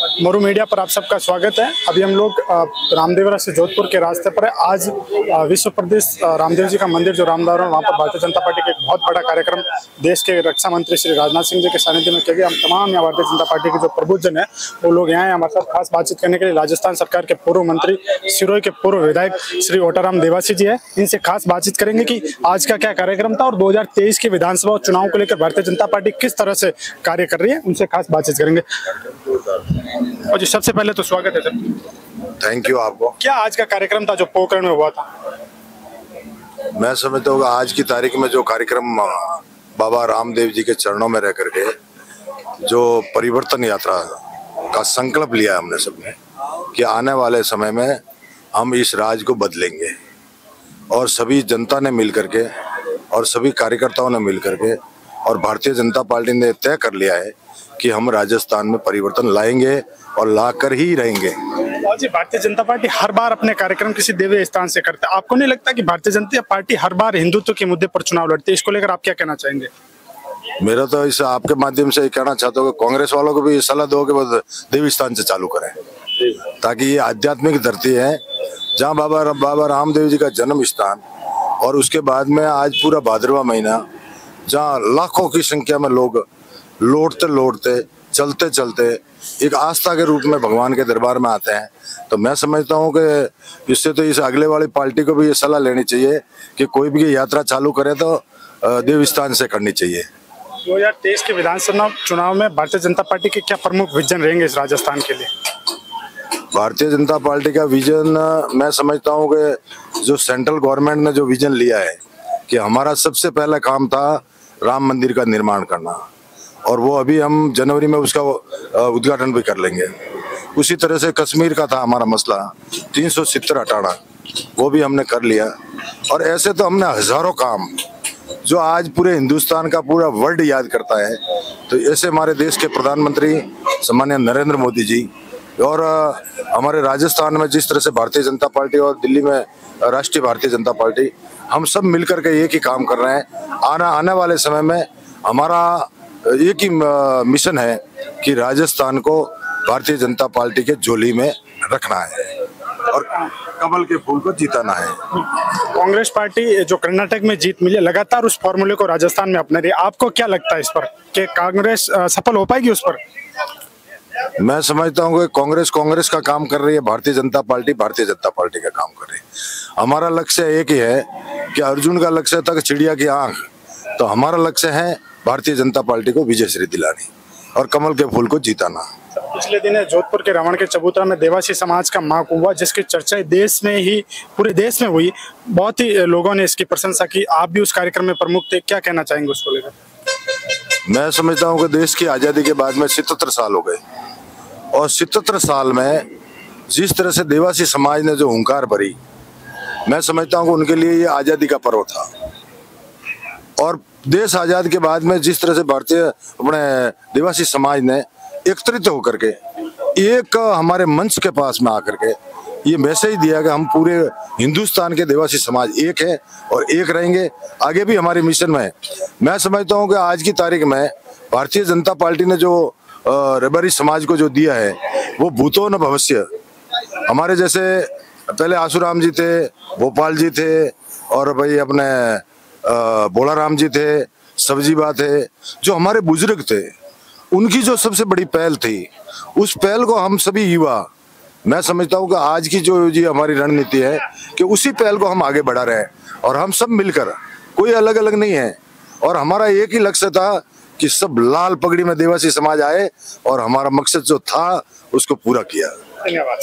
मरु media पर आप सबका स्वागत है। अभी हम लोग रामदेवरा से जोधपुर के रास्ते पर है। आज विश्व प्रसिद्ध रामदेव जी का मंदिर जो रामदेवरा, वहाँ पर भारतीय जनता पार्टी का एक बहुत बड़ा कार्यक्रम देश के रक्षा मंत्री श्री राजनाथ सिंह जी के सानिध्य में किया गया। हम तमाम यहाँ भारतीय जनता पार्टी के जो प्रबुद्धजन है वो लोग यहाँ हैं हमारे साथ खास बातचीत करने के लिए। राजस्थान सरकार के पूर्व मंत्री, सिरोही के पूर्व विधायक श्री ओटाराम देवासी जी है। इनसे खास बातचीत करेंगे कि आज का क्या कार्यक्रम था और 2023 के विधानसभा चुनाव को लेकर भारतीय जनता पार्टी किस तरह से कार्य कर रही है, उनसे खास बातचीत करेंगे। और जी सबसे पहले तो स्वागत है सर। थैंक यू आपको। क्या आज का कार्यक्रम था जो पोखरण में हुआ था? मैं समझता हूँ आज की तारीख में जो कार्यक्रम बाबा रामदेव जी के चरणों में रह करके जो परिवर्तन यात्रा का संकल्प लिया हमने सबने कि आने वाले समय में हम इस राज को बदलेंगे, और सभी जनता ने मिल करके और सभी कार्यकर्ताओं ने मिल करके और भारतीय जनता पार्टी ने तय कर लिया है कि हम राजस्थान में परिवर्तन लाएंगे और लाकर ही रहेंगे। और जी भारतीय जनता पार्टी हर बार अपने कार्यक्रम किसी दिव्य स्थान से करता है। आपको नहीं लगता कि भारतीय जनता पार्टी हर बार हिंदुत्व के मुद्दे पर चुनाव लड़ती है? इसको लेकर आप क्या कहना चाहेंगे? मेरा तो इस आपके माध्यम से कहना चाहता हूँ कि कांग्रेस वालों को भी सलाह दो कि वो देवी स्थान से चालू करें, ताकि ये आध्यात्मिक धरती है जहाँ बाबा रामदेव जी का जन्म स्थान, और उसके बाद में आज पूरा भाद्रवा महीना जहाँ लाखों की संख्या में लोग लौटते लौटते चलते चलते एक आस्था के रूप में भगवान के दरबार में आते हैं। तो मैं समझता हूँ कि इससे तो इस अगले वाली पार्टी को भी ये सलाह लेनी चाहिए कि कोई भी यात्रा चालू करे तो देव स्थान से करनी चाहिए। 2023 के विधानसभा चुनाव में भारतीय जनता पार्टी के क्या प्रमुख विजन रहेंगे इस राजस्थान के लिए? भारतीय जनता पार्टी का विजन मैं समझता हूँ कि जो सेंट्रल गवर्नमेंट ने जो विजन लिया है कि हमारा सबसे पहला काम था राम मंदिर का निर्माण करना, और वो अभी हम जनवरी में उसका उद्घाटन भी कर लेंगे। उसी तरह से कश्मीर का था हमारा मसला 370 हटाना, वो भी हमने कर लिया। और ऐसे तो हमने हजारों काम जो आज पूरे हिंदुस्तान का पूरा वर्ल्ड याद करता है, तो ऐसे हमारे देश के प्रधानमंत्री सम्माननीय नरेंद्र मोदी जी और हमारे राजस्थान में जिस तरह से भारतीय जनता पार्टी और दिल्ली में राष्ट्रीय भारतीय जनता पार्टी, हम सब मिलकर के एक ही काम कर रहे हैं। आने वाले समय में हमारा एक ही मिशन है कि राजस्थान को भारतीय जनता पार्टी के झोली में रखना है और कमल के फूल को जिताना है। कांग्रेस पार्टी जो कर्नाटक में जीत मिली, लगातार उस फॉर्मूले को राजस्थान में अपना रही है। आपको क्या लगता है इस पर कि कांग्रेस सफल हो पाएगी उस पर? मैं समझता हूँ कि कांग्रेस का काम कर रही है, भारतीय जनता पार्टी का काम कर रही है। हमारा लक्ष्य एक ही है कि अर्जुन का लक्ष्य तक चिड़िया की आंख, तो हमारा लक्ष्य है भारतीय जनता पार्टी को विजयश्री दिलानी और कमल के फूल को जीताना। पिछले दिन जोधपुर के रावण के चबूतरा में देवासी समाज का महाकुंभ हुआ, जिसकी चर्चा देश में ही पूरे देश में हुई। बहुत ही लोगों ने इसकी प्रशंसा की। आप भी उस कार्यक्रम में प्रमुख थे, क्या कहना चाहेंगे उसको लेकर? मैं समझता हूँ कि देश की आजादी के बाद में 77 साल हो गए, और 77 साल में जिस तरह से देवासी समाज ने जो हुंकार भरी, मैं समझता हूँ कि उनके लिए ये आजादी का पर्व था। और देश आजाद के बाद में जिस तरह से भारतीय अपने देवासी समाज ने एकत्रित होकर के एक हमारे मंच के पास में आकर के ये मैसेज दिया कि हम पूरे हिंदुस्तान के देवासी समाज एक है और एक रहेंगे, आगे भी हमारे मिशन में है। मैं समझता हूँ कि आज की तारीख में भारतीय जनता पार्टी ने जो रबारी समाज को जो दिया है वो भूतो न भविष्य। हमारे जैसे पहले आसूराम जी थे, भोपाल जी थे, और भाई अपने बोलाराम जी थे, सब्जीबा थे, जो हमारे बुजुर्ग थे, उनकी जो सबसे बड़ी पहल थी, उस पहल को हम सभी युवा, मैं समझता हूँ कि आज की जो जी हमारी रणनीति है कि उसी पहल को हम आगे बढ़ा रहे हैं, और हम सब मिलकर, कोई अलग अलग नहीं है, और हमारा एक ही लक्ष्य था कि सब लाल पगड़ी में देवासी समाज आए, और हमारा मकसद जो था उसको पूरा किया। धन्यवाद।